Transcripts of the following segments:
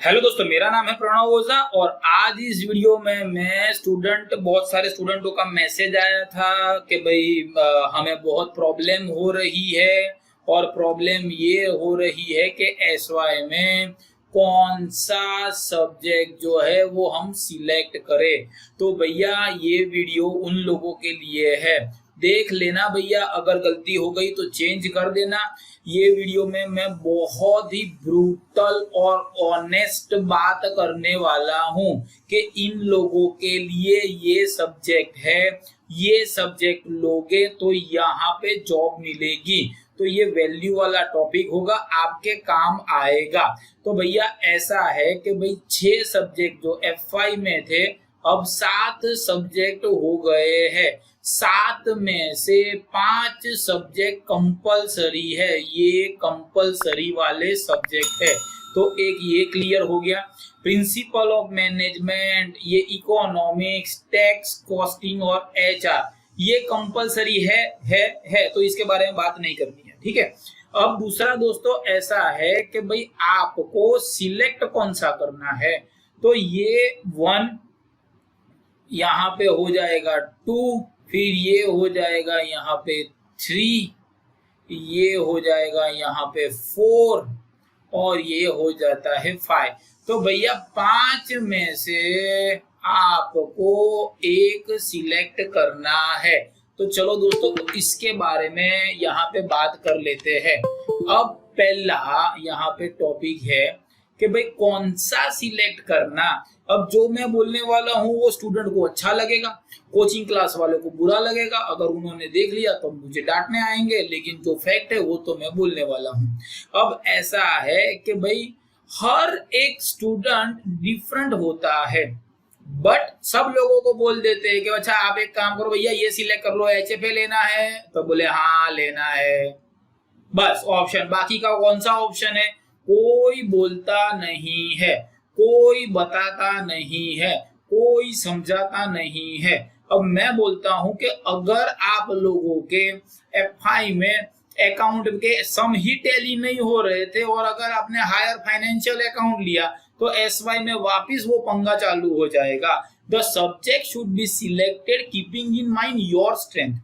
Hello दोस्तों, मेरा नाम है प्रणव ओझा और आज इस वीडियो में मैं बहुत सारे स्टूडेंटों का मैसेज आया था कि भाई हमें बहुत प्रॉब्लम हो रही है और प्रॉब्लम ये हो रही है कि एसवाई में कौन सा सब्जेक्ट जो है वो हम सिलेक्ट करें। तो भैया ये वीडियो उन लोगों के लिए है, देख लेना भैया, अगर गलती हो गई तो चेंज कर देना। ये वीडियो में मैं बहुत ही ब्रूटल और ऑनेस्ट बात करने वाला हूं कि इन लोगों के लिए ये सब्जेक्ट है, ये सब्जेक्ट लोगे तो यहाँ पे जॉब मिलेगी। तो ये वैल्यू वाला टॉपिक होगा, आपके काम आएगा। तो भैया ऐसा है कि भाई 6 सब्जेक्ट जो F5 में थे अब 7 सब्जेक्ट हो गए हैं। 7 में से 5 सब्जेक्ट कंपलसरी है, ये कंपलसरी वाले सब्जेक्ट है। तो एक ये क्लियर हो गया। प्रिंसिपल ऑफ मैनेजमेंट, ये इकोनॉमिक्स, टैक्स, कॉस्टिंग और HR ये कंपलसरी है, तो इसके बारे में बात नहीं करनी है, ठीक है। अब दूसरा दोस्तों ऐसा है कि भाई आपको सिलेक्ट कौन सा करना है। तो ये 1 यहाँ पे हो जाएगा 2, फिर ये हो जाएगा यहाँ पे 3, ये हो जाएगा यहाँ पे 4 और ये हो जाता है 5। तो भैया 5 में से आपको एक सिलेक्ट करना है। तो चलो दोस्तों, तो इसके बारे में यहाँ पे बात कर लेते हैं। अब पहला यहाँ पे टॉपिक है कि भाई कौन सा सिलेक्ट करना। अब जो मैं बोलने वाला हूँ वो स्टूडेंट को अच्छा लगेगा, कोचिंग क्लास वाले को बुरा लगेगा। अगर उन्होंने देख लिया तो मुझे डांटने आएंगे, लेकिन जो फैक्ट है वो तो मैं बोलने वाला हूँ। अब ऐसा है कि भाई हर एक स्टूडेंट डिफरेंट होता है, बट सब लोगों को बोल देते हैं कि अच्छा आप एक काम करो भैया, ये सिलेक्ट कर लो, HFA लेना है, तो बोले हाँ लेना है, बस ऑप्शन। बाकी का कौन सा ऑप्शन है कोई बोलता नहीं है, कोई बताता नहीं है, कोई समझाता नहीं है। अब मैं बोलता हूं कि अगर आप लोगों के F5 में अकाउंट के सम ही टैली नहीं हो रहे थे और अगर आपने हायर फाइनेंशियल अकाउंट लिया तो SY में वापिस वो पंगा चालू हो जाएगा। The subject should be selected keeping in mind your strength.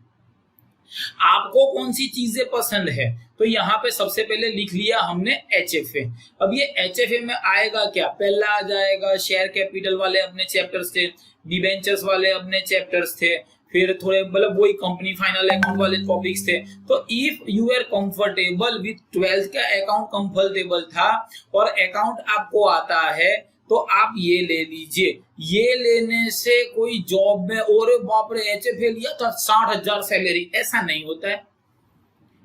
आपको कौन सी चीजें पसंद है, तो यहाँ पे सबसे पहले लिख लिया हमने HFA। अब ये HFA में आएगा क्या, पहला आ जाएगा शेयर कैपिटल वाले अपने चैप्टर्स थे, डिबेंचर्स वाले अपने चैप्टर्स थे, फिर थोड़े मतलब वही कंपनी फाइनल अकाउंट वाले टॉपिक्स थे। तो if you are comfortable with 12th का अकाउंट कंफर्टेबल था और अकाउंट आपको आता है तो आप ये ले लीजिए। ये लेने से कोई जॉब में और बाप रे HFA लिया था 60,000 सैलरी, ऐसा नहीं होता है।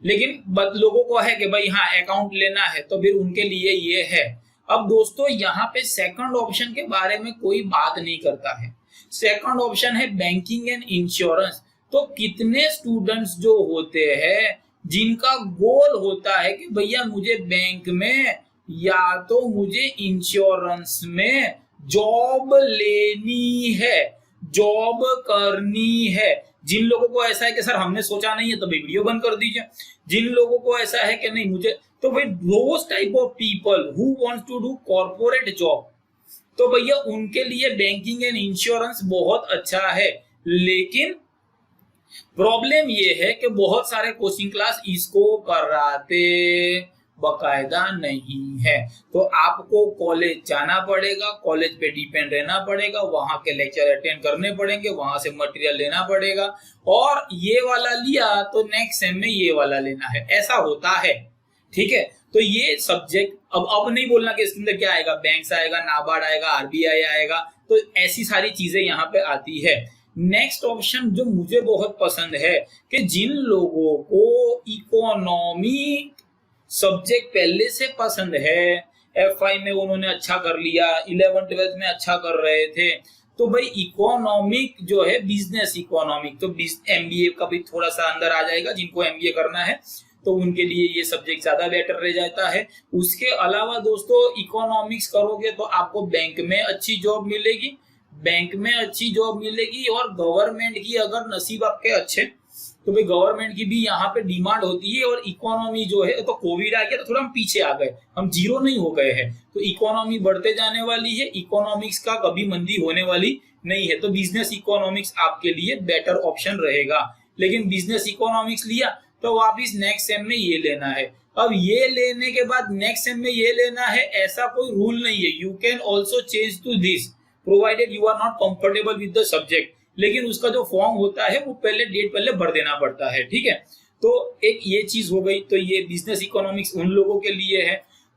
लेकिन लोगों को है कि भाई हाँ अकाउंट लेना है, तो फिर उनके लिए ये है। अब दोस्तों यहाँ पे सेकंड ऑप्शन के बारे में कोई बात नहीं करता है। सेकंड ऑप्शन है बैंकिंग एंड इंश्योरेंस। तो कितने स्टूडेंट्स जो होते हैं जिनका गोल होता है कि भैया मुझे बैंक में या तो मुझे इंश्योरेंस में जॉब लेनी है, जॉब करनी है। जिन लोगों को ऐसा है कि सर हमने सोचा नहीं है तो भाई वीडियो बंद कर दीजिए। जिन लोगों को ऐसा है कि नहीं मुझे, तो भाई those type of people who wants to do corporate job, तो भैया उनके लिए बैंकिंग एंड इंश्योरेंस बहुत अच्छा है। लेकिन प्रॉब्लम ये है कि बहुत सारे कोचिंग क्लास इसको कराते बकायदा नहीं है। तो आपको कॉलेज जाना पड़ेगा, कॉलेज पे डिपेंड रहना पड़ेगा, वहां के लेक्चर अटेंड करने पड़ेंगे, वहां से मटेरियल लेना पड़ेगा, और ये वाला लिया तो नेक्स्ट सेम में ये वाला लेना है, ऐसा होता है, ठीक है। तो ये सब्जेक्ट अब नहीं बोलना कि इसके अंदर क्या आएगा, बैंक्स आएगा, नाबार्ड आएगा, RBI आएगा, तो ऐसी सारी चीजें यहाँ पे आती है। नेक्स्ट ऑप्शन जो मुझे बहुत पसंद है कि जिन लोगों को इकोनॉमी सब्जेक्ट पहले से पसंद है, F5 में उन्होंने अच्छा कर लिया, 11th-12th में अच्छा कर रहे थे, तो भाई इकोनॉमिक जो है बिजनेस इकोनॉमिक, तो MBA का भी थोड़ा सा अंदर आ जाएगा। जिनको MBA करना है तो उनके लिए ये सब्जेक्ट ज्यादा बेटर रह जाता है। उसके अलावा दोस्तों इकोनॉमिक्स करोगे तो आपको बैंक में अच्छी जॉब मिलेगी, बैंक में अच्छी जॉब मिलेगी, और गवर्नमेंट की अगर नसीब आपके अच्छे तो भाई गवर्नमेंट की भी यहाँ पे डिमांड होती है, और इकोनॉमी जो है, तो कोविड आ गया तो थोड़ा हम पीछे आ गए, हम जीरो नहीं हो गए हैं, तो इकोनॉमी बढ़ते जाने वाली है, इकोनॉमिक्स का कभी मंदी होने वाली नहीं है, तो बिजनेस इकोनॉमिक्स आपके लिए बेटर ऑप्शन रहेगा। लेकिन बिजनेस इकोनॉमिक्स लिया तो वापिस नेक्स्ट सेम में ये लेना है। अब ये लेने के बाद नेक्स्ट सेम में ये लेना है, ऐसा कोई रूल नहीं है। You can also change to this provided you are not comfortable with the subject, लेकिन उसका जो फॉर्म होता है वो डेट पहले भर देना पड़ता है, ठीक है। तो एक ये चीज हो गई, तो ये बिजनेस इकोनॉमिक्स उन लोगों के लिए है।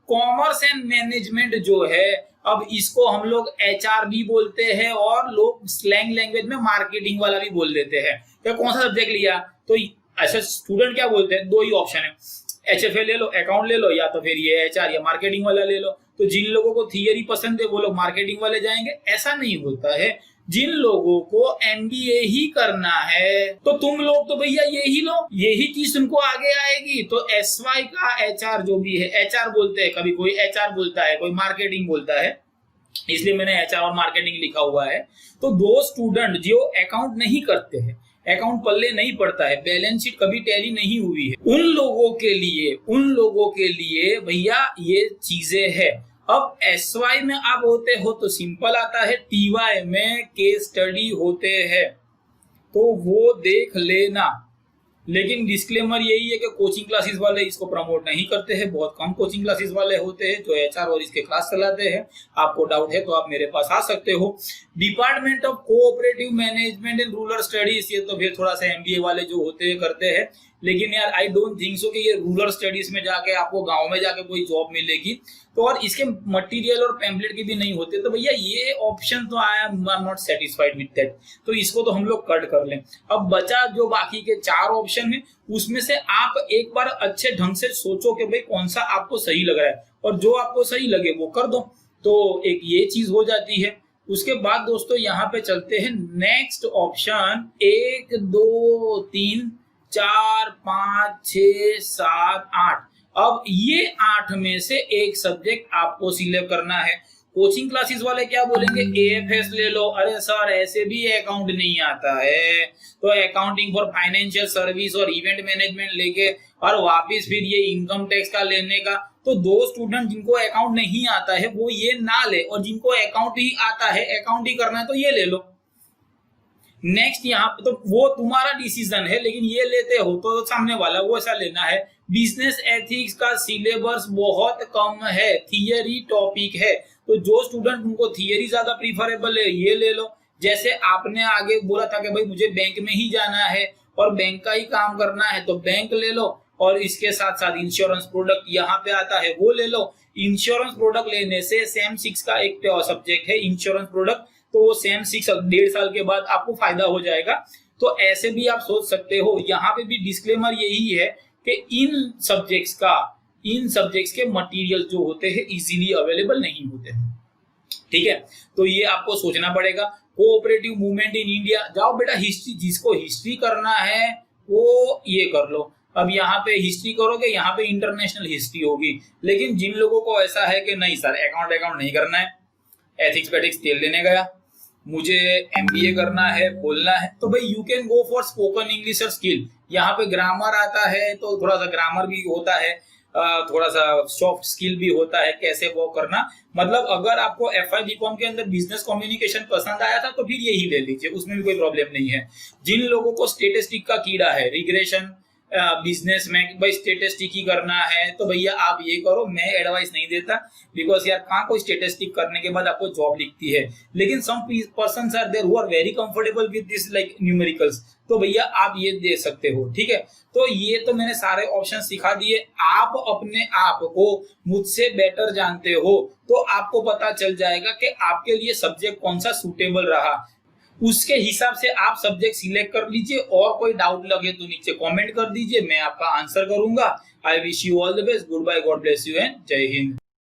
कॉमर्स एंड मैनेजमेंट जो है, अब इसको हम लोग एचआर भी बोलते हैं और लोग स्लैंग लैंग्वेज में मार्केटिंग वाला भी बोल देते हैं। क्या कौन सा सब्जेक्ट लिया, तो ऐसा स्टूडेंट क्या बोलते हैं, दो ही ऑप्शन है, एचएफए ले लो, अकाउंट ले लो, या तो फिर ये एचआर या मार्केटिंग वाला ले लो। तो जिन लोगों को थियरी पसंद है वो लोग मार्केटिंग वाले जाएंगे, ऐसा नहीं होता है। जिन लोगों को एमबीए ही करना है तो तुम लोग तो भैया यही लो, यही चीज तुमको आगे आएगी। तो एसवाई का एचआर जो भी है, एचआर बोलते हैं, कभी कोई एचआर बोलता है, कोई मार्केटिंग बोलता है, इसलिए मैंने एचआर और मार्केटिंग लिखा हुआ है। तो दो स्टूडेंट जो अकाउंट नहीं करते हैं, अकाउंट पल्ले नहीं पड़ता है, बैलेंस शीट कभी टैली नहीं हुई है, उन लोगों के लिए भैया ये चीजें है। अब एसवाई में आप होते हो तो सिंपल आता है, टीवाई में केस स्टडी होते हैं, तो वो देख लेना। लेकिन डिस्क्लेमर यही है कि कोचिंग क्लासेस वाले इसको प्रमोट नहीं करते हैं, बहुत कम कोचिंग क्लासेस वाले होते हैं जो एचआर और इसके क्लास चलाते हैं। आपको डाउट है तो आप मेरे पास आ सकते हो। Department of cooperative management and rural studies, ये तो फिर थोड़ा सा एमबीए वाले जो होते हैं करते हैं, लेकिन यार आई डोंट थिंक सो कि ये रूरल स्टडीज में जाके आपको गांव में जाके कोई जॉब मिलेगी। तो और इसके मटेरियल और पैम्पलेट के भी नहीं होते, तो भैया ये ऑप्शन तो I am not satisfied with that, तो इसको तो हम लोग कट कर लें। अब बचा जो बाकी के 4 ऑप्शन है, उसमें से आप एक बार अच्छे ढंग से सोचो कि भाई कौन सा आपको सही लग रहा है, और जो आपको सही लगे वो कर दो। तो एक ये चीज हो जाती है। उसके बाद दोस्तों यहाँ पे चलते हैं नेक्स्ट ऑप्शन, 1 2 3 4 5 6 7 8। अब ये 8 में से एक सब्जेक्ट आपको सिलेक्ट करना है। कोचिंग क्लासेस वाले क्या बोलेंगे, एएफएस ले लो। अरे सर ऐसे भी अकाउंट नहीं आता है, तो अकाउंटिंग फॉर फाइनेंशियल सर्विस और इवेंट मैनेजमेंट लेके और वापस फिर ये इनकम टैक्स का लेने का। तो दो स्टूडेंट जिनको अकाउंट नहीं आता है वो ये ना ले, और जिनको अकाउंट ही आता है, अकाउंट ही करना है, तो ये ले लो। नेक्स्ट यहाँ पे तो वो तुम्हारा डिसीजन है, लेकिन ये लेते हो तो सामने वाला वो ऐसा लेना है। बिजनेस एथिक्स का सिलेबस बहुत कम है, थियरी टॉपिक है, तो जो स्टूडेंट उनको थियरी ज्यादा प्रीफरेबल है ये ले लो। जैसे आपने आगे बोला था कि भाई मुझे बैंक में ही जाना है और बैंक का ही काम करना है, तो बैंक ले लो, और इसके साथ साथ इंश्योरेंस प्रोडक्ट यहाँ पे आता है वो ले लो। इंश्योरेंस प्रोडक्ट लेने से सेम 6 का एक सब्जेक्ट है इंश्योरेंस प्रोडक्ट, तो वो सेम 6 1.5 साल के बाद आपको फायदा हो जाएगा। तो ऐसे भी आप सोच सकते हो। यहाँ पे भी डिस्क्लेमर यही है कि इन सब्जेक्ट्स के मटेरियल जो होते हैं इजीली अवेलेबल नहीं होते हैं, ठीक है। तो ये आपको सोचना पड़ेगा। कोऑपरेटिव मूवमेंट इन इंडिया, जाओ बेटा हिस्ट्री, जिसको हिस्ट्री करना है वो ये कर लो। अब यहाँ पे हिस्ट्री करोगे, यहाँ पे इंटरनेशनल हिस्ट्री होगी। लेकिन जिन लोगों को ऐसा है कि नहीं सर अकाउंट नहीं करना है, एथिक्स पेथिक्स तेल लेने गया, मुझे एमबीए करना है, बोलना है, तो भाई you can go for spoken English और स्किल। यहाँ पे ग्रामर आता है तो थोड़ा सा ग्रामर भी होता है, थोड़ा सा सॉफ्ट स्किल भी होता है, कैसे वो करना। मतलब अगर आपको एफआई बीकॉम के अंदर बिजनेस कम्युनिकेशन पसंद आया था तो फिर यही ले लीजिए, उसमें भी कोई प्रॉब्लम नहीं है। जिन लोगों को स्टेटिस्टिक का कीड़ा है, रिग्रेशन बिजनेस में भाई स्टेटिस्टिक ही करना है, तो भैया आप ये करो। मैं एडवाइस नहीं देता, बिकॉज यार कहाँ कोई स्टेटिस्टिक करने के बाद आपको जॉब लिखती है। लेकिन some persons are there who are very comfortable with this like numericals, तो भैया आप ये दे सकते हो, ठीक है। तो ये तो मैंने सारे ऑप्शन सिखा दिए। आप अपने आप को मुझसे बेटर जानते हो, तो आपको पता चल जाएगा कि आपके लिए सब्जेक्ट कौन सा सूटेबल रहा। उसके हिसाब से आप सब्जेक्ट सिलेक्ट कर लीजिए, और कोई डाउट लगे तो नीचे कमेंट कर दीजिए, मैं आपका आंसर करूंगा। I wish you all the best, good bye, God bless you and जय हिंद।